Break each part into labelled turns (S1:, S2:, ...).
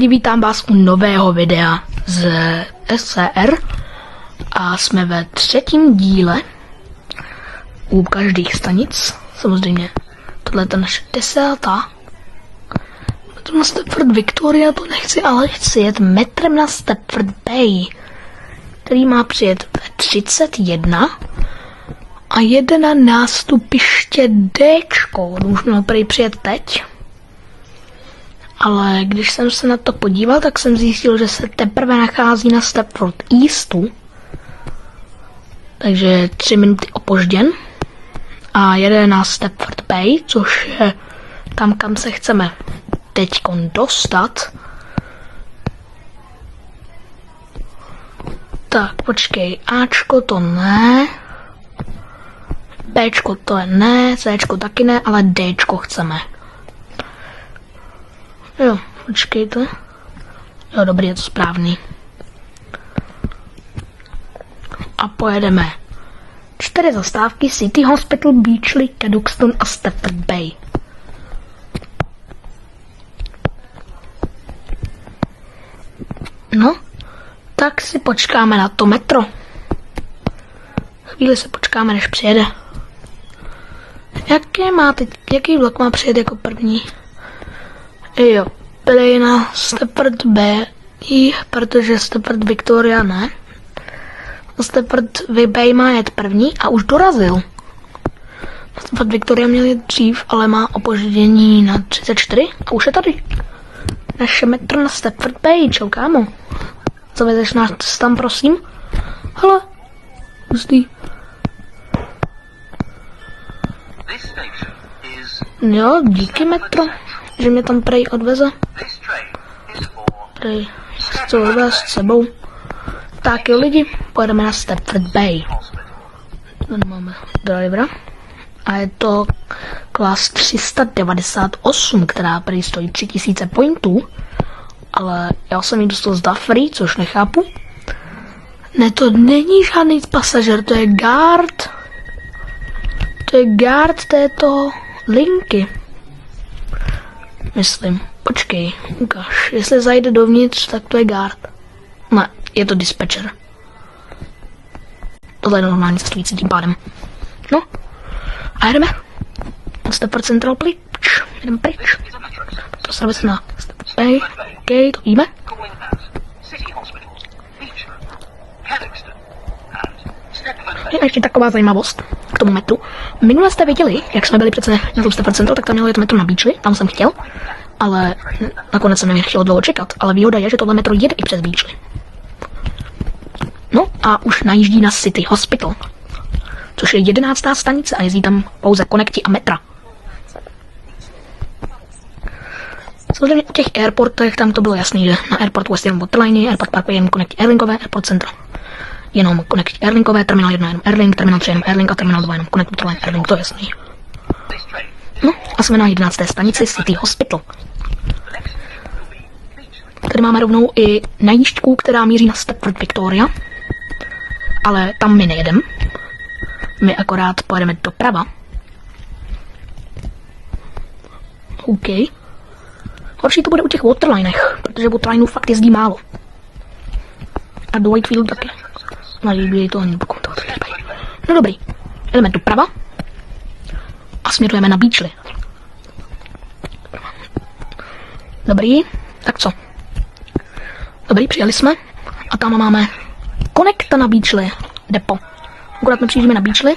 S1: Vítám vás u nového videa z SCR a jsme ve 3. díle u každých stanic. Samozřejmě tohle je ta naše 10. To na Stepford Victoria to nechci, ale chci jet metrem na Stepford Bay, který má přijet ve 31 a jede na nástupiště Dčko. Už měl prý přijet teď. Ale když jsem se na to podíval, tak jsem zjistil, že se teprve nachází na Stepford Eastu. Takže 3 minuty opožděn. A jede na Stepford Bay, což je tam, kam se chceme teďkon dostat. Tak, počkej, Ačko to ne. Bčko to je ne, Cčko taky ne, ale Dčko chceme. Jo, počkejte. Jo, dobrý, je to správný. A pojedeme 4 zastávky: City Hospital, Beachley, Cadoxton a Stepford Bay. No, tak si počkáme na to metro. Chvíli se počkáme, než přijede. Jaký vlak má přijet jako první? Jo, prej na Stepford Bay, protože Stepford Victoria ne. Stepford Bay má jet první a už dorazil. Stepford Victoria měl jet dřív, ale má opoždění na 34 a už je tady. Naše metro na Stepford Bay, čau kámo. Zavedeš nás tam, prosím? Hele, hustý. Jo, díky metro, že mě tam prej odveze. Prej chci odvést s sebou. Tak jo lidi, pojedeme na Stepford Bay. Tady máme drivera. A je to klas 398, která prej stojí 3000 pointů. Ale já jsem ji dostal z Duffery, což nechápu. Ne, to není žádný pasažer, to je guard. To je guard této linky. Myslím. Počkej, ukáž. Jestli zajde dovnitř, tak to je guard. Ne, je to dispatcher. Tohle je normální cestující tím pádem. No, a jedeme. Stepford Central pryč. Jdeme pryč. To servis na Stepford Bay. OK, to víme. Je ještě taková zajímavost k tomu metru. Minule jste viděli, jak jsme byli přece na tom Stepford Central, tak tam mělo jet metro na Beachley, tam jsem chtěl, ale nakonec jsem nechtěl dlouho čekat. Ale výhoda je, že tohle metro jede i přes Beachley. No a už najíždí na City Hospital, což je 11. stanice a jezdí tam pouze konekti a metra. Samozřejmě u těch airportech tam to bylo jasný, že na Airport West jenom Waterline, Airport Parkway jenom konekti Airlinkové, Airport Central jenom konekti Airlinkové, Terminal 1 jenom Airlink, Terminal 3 jenom Airlink a Terminal 2 jenom konekti Waterline Airlink, to je jasný. No a jsme na 11. stanici City Hospital. Tady máme rovnou i najížďku, která míří na Stepford Victoria, ale tam my nejedeme. My akorát pojedeme doprava. OK. Horší to bude u těch waterlinech, protože waterlineů fakt jezdí málo. A do Whitefieldu taky. Najíždějí to ani pokud to tady. No dobrý. Jdeme doprava a směrujeme na Beachley. Dobrý. Tak co? Dobrý, přijeli jsme. A tam máme konekta na Beachley depo. Akorát my přijíždíme na Beachley.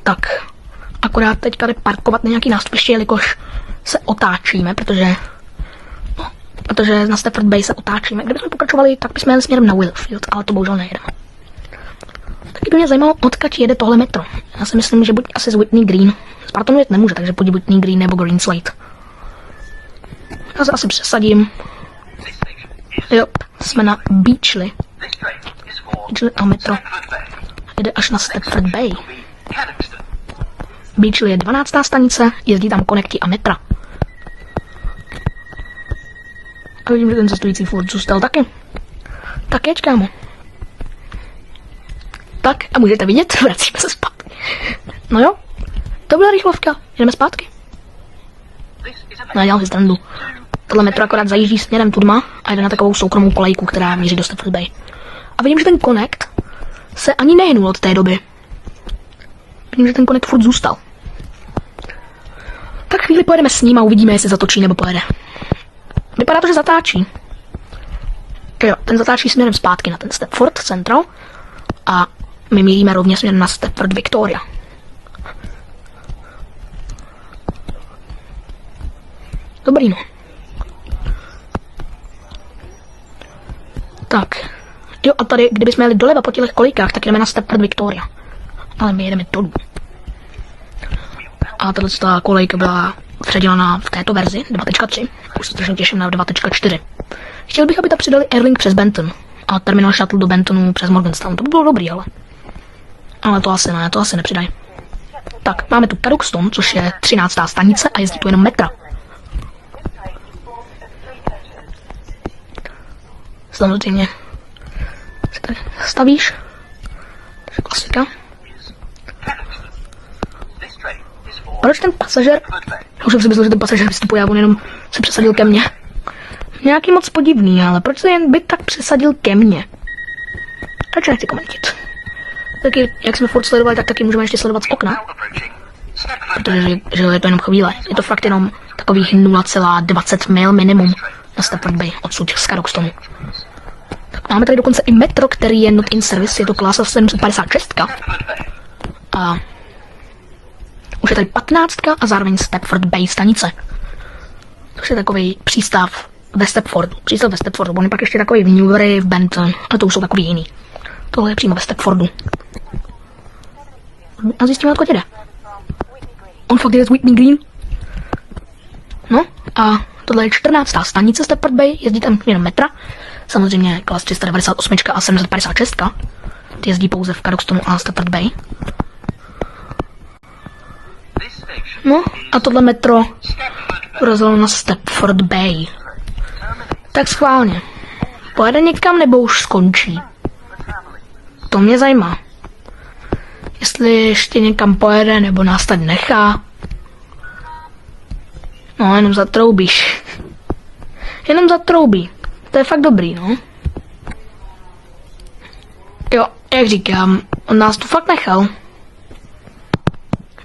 S1: Tak. Akorát teďka jde parkovat na nějaký nástupiště, jelikož se otáčíme, protože na Stepford Bay se otáčíme. Kdybychom pokračovali, tak bychom jeli směrem na Willowfield, ale to bohužel nejedeme. Taky by mě zajímalo, odkud jede tohle metro. Já si myslím, že buď asi z Whitney Green. Z Partonu jet nemůže, takže buď Whitney Green nebo Green Slate. Já se asi přesadím. Jo, jsme na Beachley. Beachley a metro jede až na Stepford Bay. Beachley je 12. stanice, jezdí tam konekti a metra. A vidím, že ten cestující furt zůstal taky. Tak jeď, kámo. Tak a můžete vidět, vracíme se zpátky. No jo, to byla rychlovka. Jdeme zpátky? Ne, dělám si strandu. Tohle metro akorát zajíždí směrem Tudma a jde na takovou soukromou kolejku, která míří do Stafford Bay. A vidím, že ten Connect se ani nehnul od té doby. Vidím, že ten Connect furt zůstal. Tak chvíli pojedeme s ním a uvidíme, jestli zatočí nebo pojede. Vypadá to, že zatáčí. Jo, ten zatáčí směrem zpátky na ten Stepford Central a my míříme rovně směrem na Stepford Victoria. Dobrý, no. Tak. Jo, a tady, kdybychom jeli doleva po těch kolejkách, tak jdeme na Stepford Victoria. Ale my jedeme dolů. A tato kolejka byla předělaná v této verzi 2.3. Už se strašně těším na 2.4. Chtěl bych, aby tam přidali Airlink přes Benton a terminal shuttle do Bentonu přes Morgantown. To by bylo dobrý, ale. Ale to asi ne, to asi nepřidají. Tak, máme tu Cadoxton, což je 13. stanice a jezdí tu jenom metra. Samozřejmě se tady stavíš. To je klasika. Proč ten pasažér? Už jsem si myslel, že ten pasažér vystupuje a on jenom se přesadil ke mně. Nějaký moc podivný, ale proč se jen by tak přesadil ke mně? Radši nechci komentit. Taky, jak jsme furt sledovali, tak taky můžeme ještě sledovat z okna. Protože že je to jenom chvíle. Je to fakt jenom takových 0,20 mil minimum na Stafford Bay odsud z Cadoxtonu. Tak máme tady dokonce i metro, který je not in service, je to klasa 756. A už je tady 15 a zároveň Stepford Bay stanice. To je takový přístav ve Stepfordu. Přístav ve Stepfordu, on je pak ještě takový v Newbury, v Benton, ale to už jsou takový jiný. Tohle je přímo ve Stepfordu. A zjistíme, odkud jde. On fakt jde z Whitney Green. No a tohle je 14. stanice Stepford Bay, jezdí tam jenom metra. Samozřejmě klas 398 a 756. Ty jezdí pouze v Cadoxtonu a Stepford Bay. No a tohle metro rozjelo na Stepford Bay. Tak schválně. Pojede někam nebo už skončí? To mě zajímá. Jestli ještě někam pojede nebo nás tady nechá. No, jenom zatroubíš. Jenom zatroubí. To je fakt dobrý, no. Jo, jak říkám, on nás tu fakt nechal.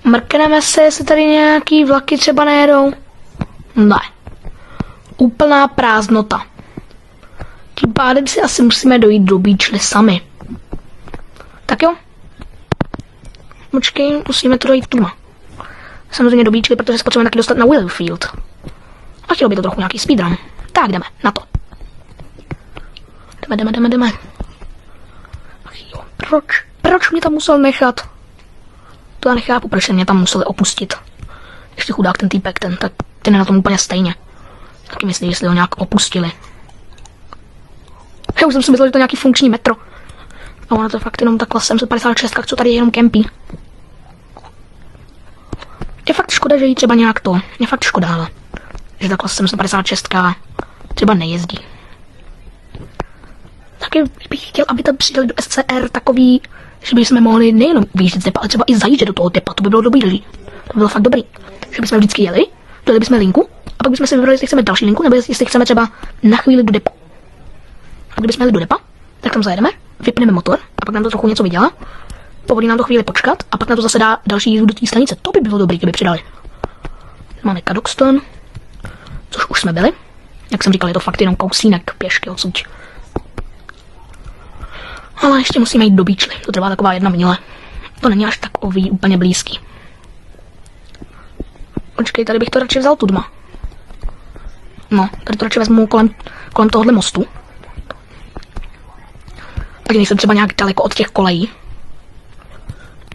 S1: Mrkneme se, jestli tady nějaký vlaky třeba nejedou. Ne. Úplná prázdnota. Tím pádem si asi musíme dojít do Beachley sami. Tak jo. Počkej, musíme to dojít tuma. Samozřejmě do Beachley, protože se potřebujeme taky dostat na Willowfield. A chtělo by to trochu nějaký speedrun. Tak jdeme, na to. Jdeme. Ach jo, proč mě tam musel nechat? To já nechápu, proč mě tam museli opustit. Ještě chudák ten týpek, tak ten je na tom úplně stejně. Taky myslí, jestli ho nějak opustili. Já už jsem si myslel, že to je nějaký funkční metro. A ono to je fakt jenom takhle 756, co tady je jenom kempí. Je fakt škoda, že jí třeba nějak to. Je fakt škoda, ale že takhle 756 třeba nejezdí. Taky bych chtěl, aby tam přidali do SCR takový, že bychom mohli nejenom vyjíždět z depa, ale třeba i zajíždět do toho depa. To by bylo dobrý. To by bylo fakt dobrý. Že bychom vždycky jeli, dali bychom linku a pak bychom si vybrali, jestli chceme další linku, nebo jestli chceme třeba na chvíli do depa. A kdybychom jeli do depa, tak tam zajedeme, vypneme motor a pak nám to trochu něco vydělá. Povolí nám to chvíli počkat a pak nám to zase dá další jízdu do té stanice. To by bylo dobrý, kdyby přidali. Máme Cadoxton, což už jsme byli. Jak jsem říkal, je to fakt jenom kousínek pěšky odsud. Ale ještě musíme jít do Beachley. To trvá taková 1 mile. To není až takový úplně blízký. Počkej, tady bych to radši vzal tudma. No, tady to radši vezmu kolem tohohle mostu. Ať nejsem třeba nějak daleko od těch kolejí.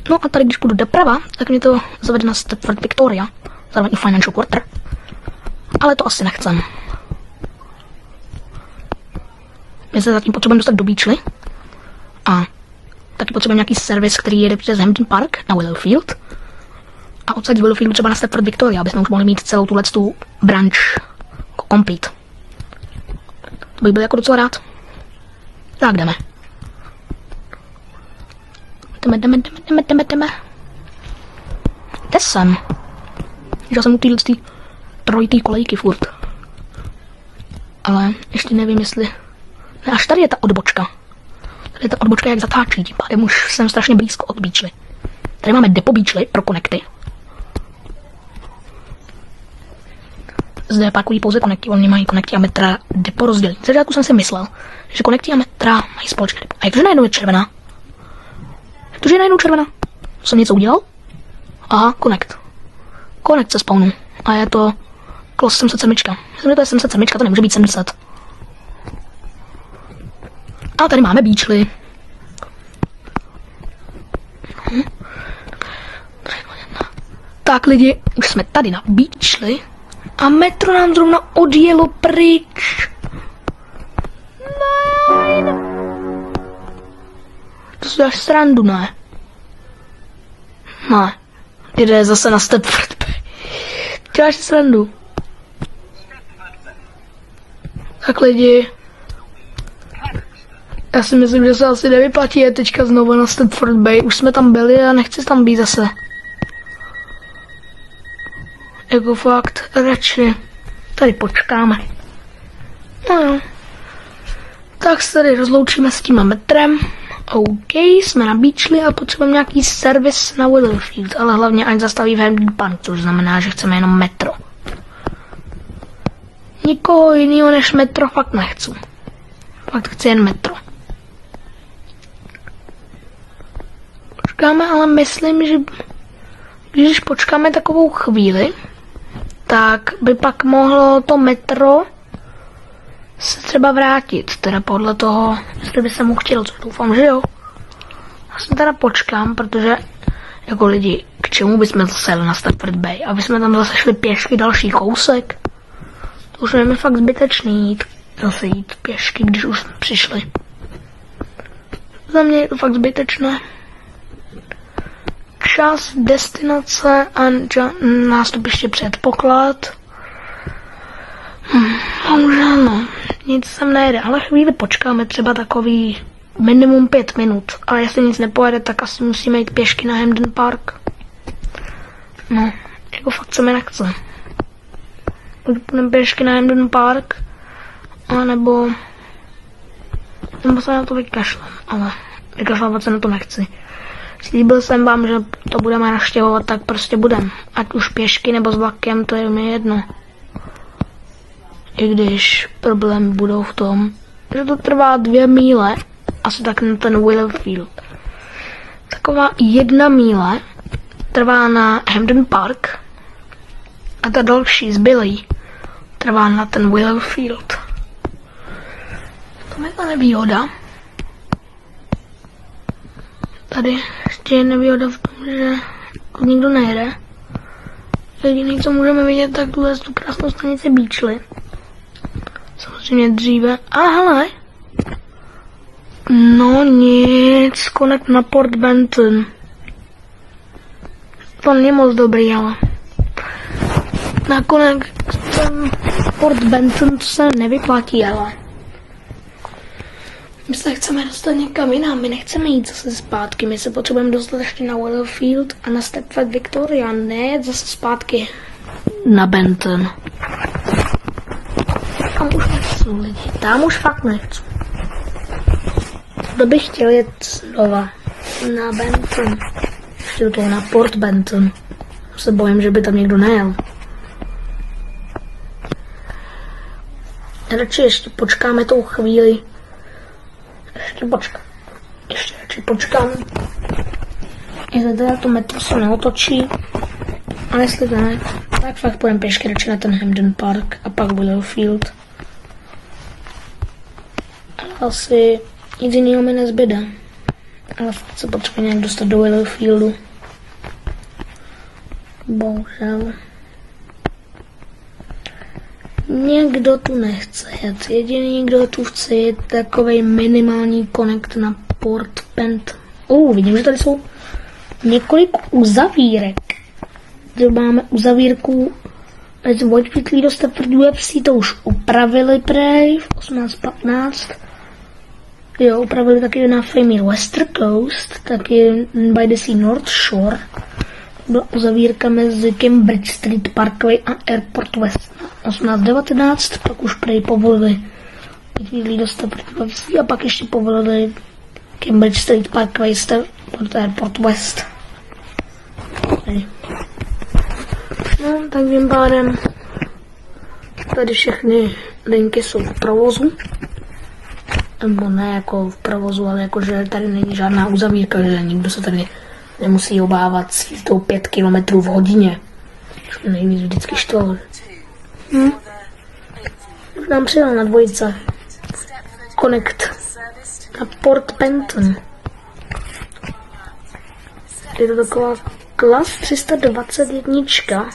S1: No a tady, když půjdu doprava, tak mě to zavede na Stepford Victoria. Zároveň i Financial Quarter. Ale to asi nechcem. My se zatím potřebujeme dostat do Beachley. A taky potřebujeme nějaký servis, který jede přes Hampton Park na Willowfield. A odsaď z Willowfieldu třeba na Stepford Victoria, aby jsme už mohli mít celou tu branch complete. To bych byl jako docela rád. Tak jdeme. Jdeme. Kde jsem? že jsem u téhle trojitý kolejky furt. Ale ještě nevím, jestli... Ne, až tady je ta odbočka. Tady je ta odbočka, jak zatáčí, tím pádem už jsem strašně blízko od Beachly. Tady máme depo Beachly pro konekty. Zde parkují pouze konekty, oni mají konekty a metra depo rozdělení. Z začátku jsem si myslel, že konekty a metra mají společné depo. A jakže najednou je červená? Jakže je najednou červená? Jsem něco udělal? Aha, konekt. Konekt se spawnu. A je to klos 707. Myslím, že to je 707, to nemůže být 700. A tady máme Beachly. Tak lidi, už jsme tady na Beachly a metro nám zrovna odjelo pryč. Ne. To si dáš srandu, ne? Ne. Jde zase na Stepford Bay. Děláš srandu. Tak lidi, já si myslím, že se asi nevyplatí je teďka znovu na Stepford Bay. Už jsme tam byli a nechci tam být zase. Jako fakt, radši tady počkáme. No jo. Tak se tady rozloučíme s tím metrem. OK, jsme na Beachly a potřebujeme nějaký servis na Willowfield, ale hlavně ať zastaví v Hampden Park, což znamená, že chceme jenom metro. Nikoho jiného než metro fakt nechci. Fakt chci jen metro. Počkáme, ale myslím, že když počkáme takovou chvíli, tak by pak mohlo to metro se třeba vrátit, teda podle toho, jestli by se mu chtěl, což doufám, že jo. Já se teda počkám, protože jako lidi, k čemu bychom zase jeli na Stepford Bay, aby jsme tam zase šli pěšky další kousek. To už je mi fakt zbytečný zase jít pěšky, když už jsme přišli. Za mě je to fakt zbytečné. Čas, destinace a nástupiště předpoklad. Už ano, nic sem nejde, ale chvíli počkáme, třeba takový minimum 5 minut. A jestli nic nepojede, tak asi musíme jít pěšky na Hampden Park. No, jako fakt se mi nechce. Buď půjdeme pěšky na Hampden Park, anebo se na to vykašlem, ale vykašlovat se na to nechci. Slíbil jsem vám, že to budeme navštěvovat, tak prostě budem. Ať už pěšky nebo s vlakem, to je mi jedno. I když problémy budou v tom, že to trvá 2 míle, asi tak na ten Willowfield. Taková 1 míle trvá na Hampden Park a ta další zbylý trvá na ten Willowfield. To je ta nevýhoda. Tady ještě je nevýhoda v tom, že nikdo nejde. Jediný, co můžeme vidět, tak tu krásnou stanici Beachly. Samozřejmě dříve. A hele. No nic, konekt na Port Benton. To není moc dobrý, ale. Nakonec ten Port Benton to se nevyplatí, ale. My se chceme dostat někam jinam, my nechceme jít zase zpátky, my se potřebujeme dostat ještě na Willowfield a na Stepford Victoria, ne zase zpátky na Benton. Tam už nechci lidi, tam už fakt nechci. Kdo by chtěl jet znova na Benton, ještě do toho na Port Benton, se bojím, že by tam někdo nejel. Radši ještě počkáme tou chvíli. Ještě radši počkám. Jestli teda to metro se neotočí. A jestli to ne, tak fakt půjdem pěšky radši na ten Hampden Park a pak Willowfield. Ale asi nic jiného mi nezbyde. Ale fakt se potřebuje nějak dostat do Willowfieldu. Bohužel. Někdo tu nechce jet. Jediný, kdo tu chce jet, takovej minimální konekt na Port Benton. Vidím, že tady jsou několik uzavírek. Tady máme uzavírku z Whitefield do Stepford UFC, to už upravili prej v 1815. Jo, upravili taky na Family Western Coast, taky by the Sea North Shore. byla uzavírka mezi Cambridge Street Parkway a Airport West 1819, pak už prej povolili chvíli do Stafford a pak ještě povolili Cambridge Street Parkway Stafford Airport West. No, tak tím pádem tady všechny linky jsou v provozu. Nebo ne jako v provozu, ale jako, že tady není žádná uzavírka, že nikdo se tady nemusí obávat s jízdou 5 km v hodině. Což mě nejvíc vždycky štvalo. Už nám přijel na dvojice. Connect na Port Penton. Je to taková Klas 321.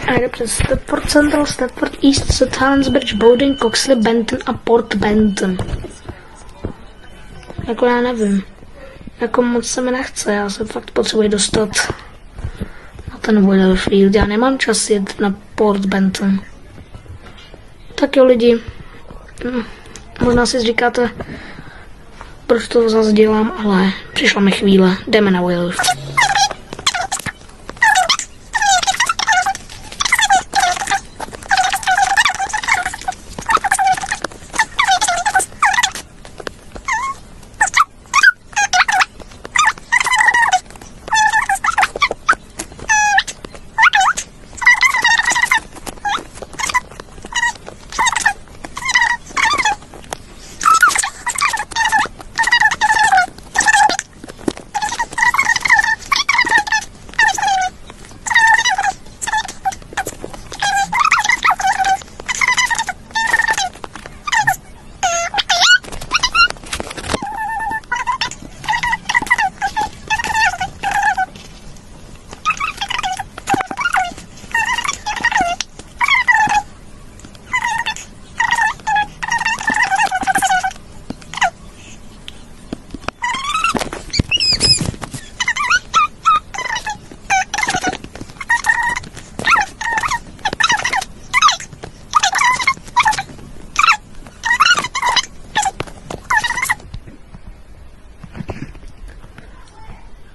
S1: A jde přes Stepford Central, Stepford East, St. Helens Bridge, Bowdoin, Coxley, Benton a Port Benton. Jako já nevím. Jako moc se mi nechce, já se fakt potřebuji dostat na ten Willowfield. Já nemám čas jet na Port Benton. Tak jo lidi, možná si říkáte, proč to zase dělám, ale přišla mi chvíle, jdeme na Willowfield.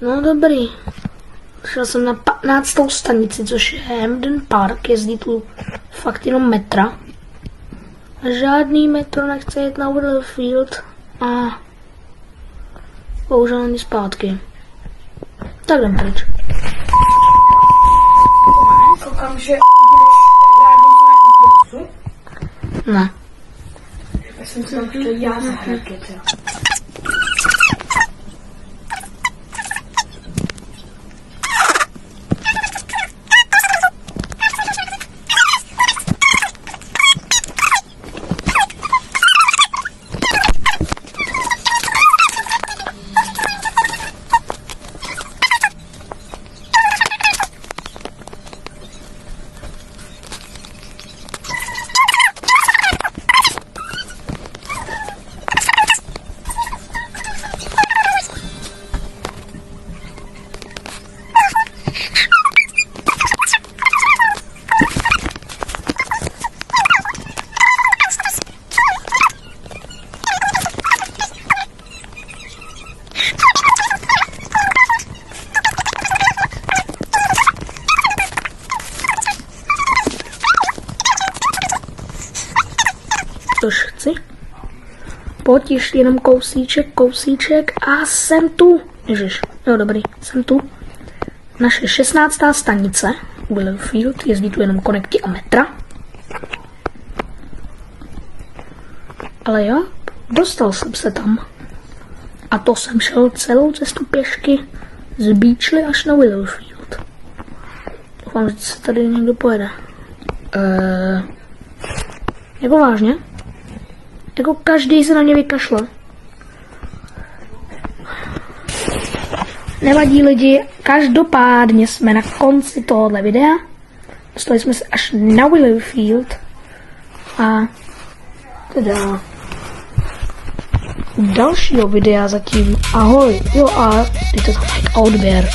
S1: No dobrý. Šel jsem na 15. stanici, což je Hampden Park, jezdí tu fakt jenom metra. A žádný metro nechce jet na Willowfield a bohužel ani zpátky. Tak jdem pryč.
S2: Koukám, že
S1: Ne.
S2: já jsem si tam chtěl já zahrát.
S1: Tož chci. Pojď ještě jenom kousíček a jsem tu. Ježiš, jo dobrý, jsem tu. Naše 16. stanice, Willowfield, jezdí tu jenom konekty a metra. Ale jo, dostal jsem se tam. A to jsem šel celou cestu pěšky z Beachley až na Willowfield. Doufám, že se tady někdo pojede. Jako vážně? Jako každý se na mě vykašle. Nevadí lidi, každopádně jsme na konci tohohle videa. Dostali jsme se až na Willowfield. A teda dalšího videa zatím. Ahoj, jo a dejte tam like a odběr.